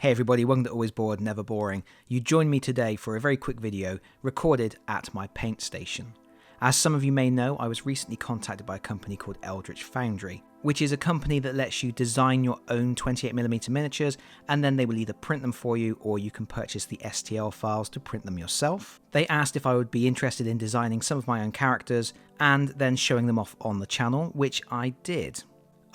Hey everybody, welcome to Always Bored, Never Boring. You join me today for a very quick video recorded at my paint station. As some of you may know, I was recently contacted by a company called Eldritch Foundry, which is a company that lets you design your own 28mm miniatures and then they will either print them for you or you can purchase the STL files to print them yourself. They asked if I would be interested in designing some of my own characters and then showing them off on the channel, which I did.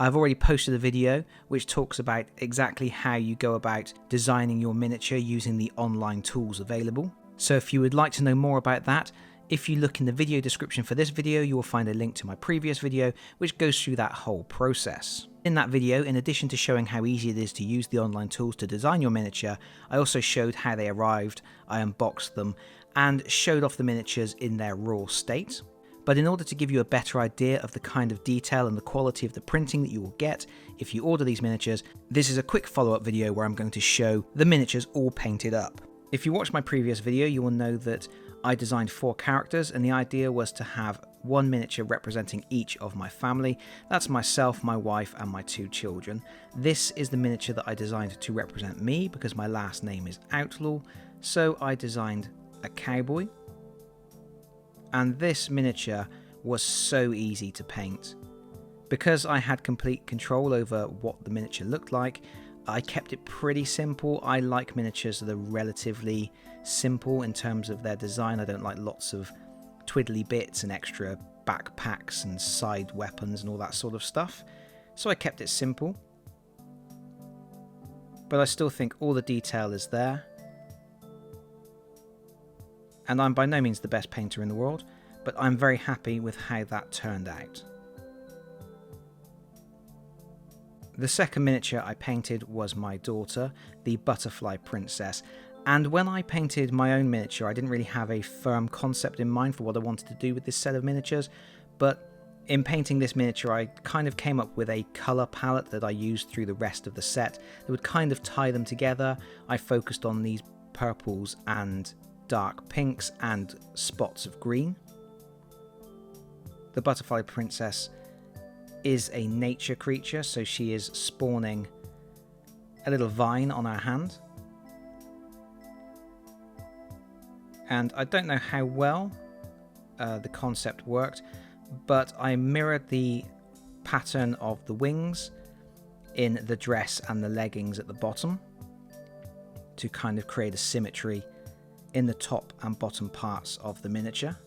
I've already posted a video which talks about exactly how you go about designing your miniature using the online tools available. So if you would like to know more about that, if you look in the video description for this video, you will find a link to my previous video which goes through that whole process. In that video, in addition to showing how easy it is to use the online tools to design your miniature, I also showed how they arrived, I unboxed them, and showed off the miniatures in their raw state. But in order to give you a better idea of the kind of detail and the quality of the printing that you will get if you order these miniatures, this is a quick follow-up video where I'm going to show the miniatures all painted up. If you watched my previous video, you will know that I designed 4 characters and the idea was to have one miniature representing each of my family. That's myself, my wife and my 2 children. This is the miniature that I designed to represent me because my last name is Outlaw, so I designed a cowboy. And this miniature was so easy to paint. Because I had complete control over what the miniature looked like, I kept it pretty simple. I like miniatures that are relatively simple in terms of their design. I don't like lots of twiddly bits and extra backpacks and side weapons and all that sort of stuff. So I kept it simple. But I still think all the detail is there. And I'm by no means the best painter in the world, but I'm very happy with how that turned out. The second miniature I painted was my daughter, the butterfly princess, and when I painted my own miniature I didn't really have a firm concept in mind for what I wanted to do with this set of miniatures, but in painting this miniature I kind of came up with a colour palette that I used through the rest of the set that would kind of tie them together. I focused on these purples and dark pinks and spots of green. The butterfly princess is a nature creature, so she is spawning a little vine on her hand. And I don't know how well the concept worked, but I mirrored the pattern of the wings in the dress and the leggings at the bottom to kind of create a symmetry in the top and bottom parts of the miniature.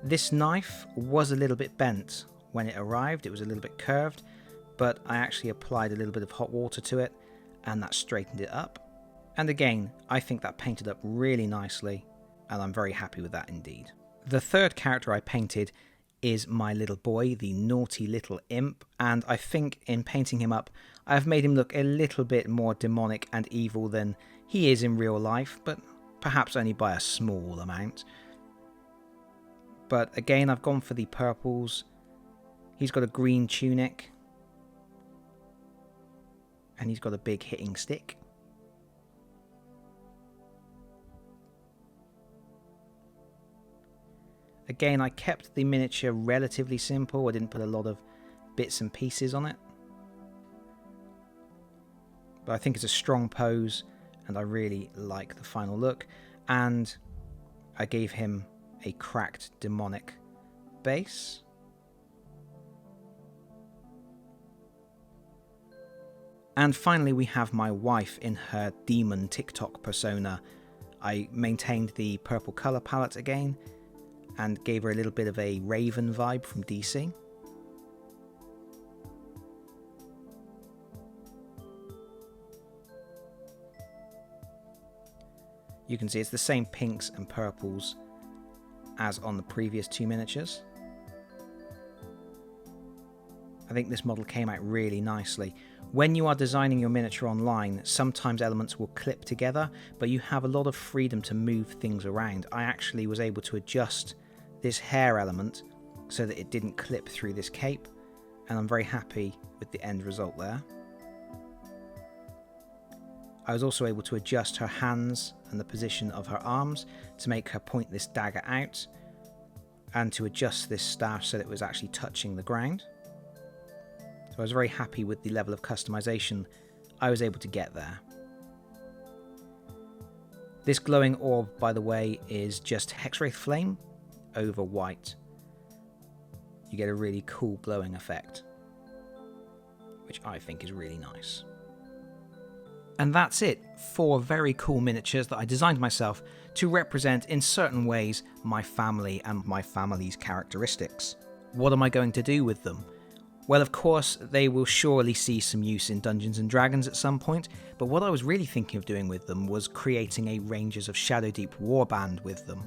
This knife was a little bit bent when it arrived, it was a little bit curved, but I actually applied a little bit of hot water to it and that straightened it up. And again, I think that painted up really nicely and I'm very happy with that indeed. The third character I painted is my little boy, the naughty little imp, and I think in painting him up I've made him look a little bit more demonic and evil than he is in real life, but perhaps only by a small amount. But again, I've gone for the purples. He's got a green tunic and he's got a big hitting stick. Again, I kept the miniature relatively simple. I didn't put a lot of bits and pieces on it. But I think it's a strong pose and I really like the final look. And I gave him a cracked demonic base. And finally we have my wife in her demon TikTok persona. I maintained the purple colour palette again and gave her a little bit of a Raven vibe from DC. You can see it's the same pinks and purples as on the previous 2 miniatures. I think this model came out really nicely. When you are designing your miniature online, sometimes elements will clip together, but you have a lot of freedom to move things around. I actually was able to adjust this hair element so that it didn't clip through this cape, and I'm very happy with the end result there. I was also able to adjust her hands and the position of her arms to make her point this dagger out and to adjust this staff so that it was actually touching the ground. So I was very happy with the level of customization I was able to get there. This glowing orb, by the way, is just Hexwraith Flame over white. You get a really cool glowing effect, which I think is really nice. And that's it, 4 very cool miniatures that I designed myself to represent in certain ways my family and my family's characteristics. What am I going to do with them? Well, of course, they will surely see some use in Dungeons & Dragons at some point, but what I was really thinking of doing with them was creating a Rangers of Shadowdeep warband with them.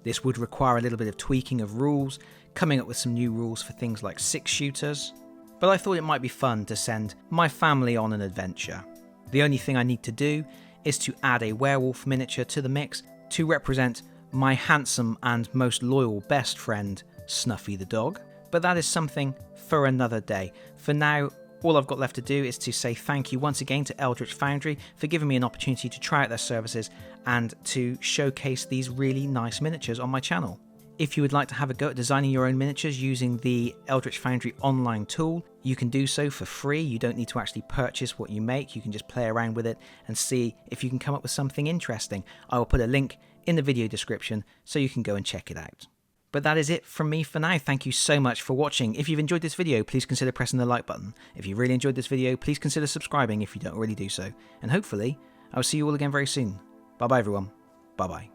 This would require a little bit of tweaking of rules, coming up with some new rules for things like 6-shooters, but I thought it might be fun to send my family on an adventure. The only thing I need to do is to add a werewolf miniature to the mix to represent my handsome and most loyal best friend, Snuffy the dog. But that is something for another day. For now, all I've got left to do is to say thank you once again to Eldritch Foundry for giving me an opportunity to try out their services and to showcase these really nice miniatures on my channel. If you would like to have a go at designing your own miniatures using the Eldritch Foundry online tool, you can do so for free. You don't need to actually purchase what you make. You can just play around with it and see if you can come up with something interesting. I will put a link in the video description so you can go and check it out. But that is it from me for now. Thank you so much for watching. If you've enjoyed this video, please consider pressing the like button. If you really enjoyed this video, please consider subscribing if you don't already do so. And hopefully, I'll see you all again very soon. Bye bye everyone. Bye bye.